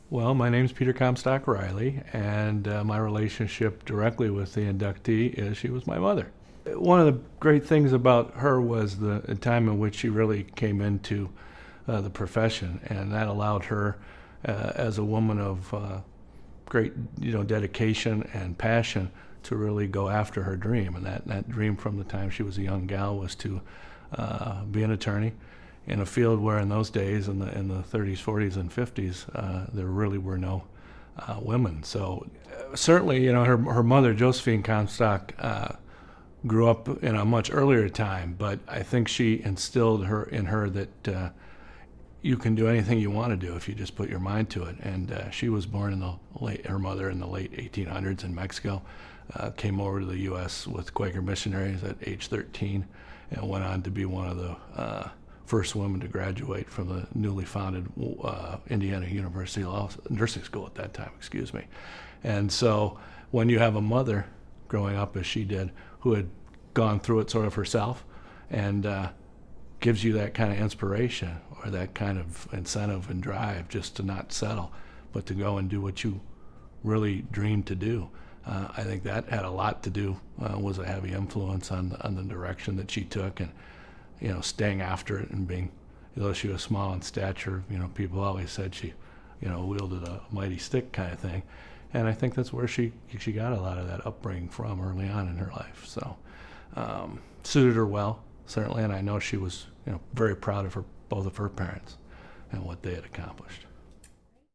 Well, my name's Peter Comstock Riley, and my relationship directly with the inductee is she was my mother. One of the great things about her was the time in which she really came into the profession, and that allowed her, as a woman of great, dedication and passion, to really go after her dream. And that dream from the time she was a young gal was to be an attorney in a field where in those days, in the 30s, 40s, and 50s, there really were no women. So certainly, her mother, Josephine Comstock, grew up in a much earlier time, but I think she instilled in her that you can do anything you want to do if you just put your mind to it. And she was born her mother in the late 1800s in Mexico, came over to the U.S. with Quaker missionaries at age 13, and went on to be one of the first women to graduate from the newly founded Indiana University Nursing School at that time, excuse me. And so when you have a mother growing up as she did, who had gone through it sort of herself, and gives you that kind of inspiration or that kind of incentive and drive just to not settle, but to go and do what you really dreamed to do. I think that had a lot to do, was a heavy influence on the direction that she took, and staying after it and being, though she was small in stature, people always said she, wielded a mighty stick kind of thing. And I think that's where she got a lot of that upbringing from early on in her life. So suited her well, certainly, and I know she was, very proud of both of her parents and what they had accomplished.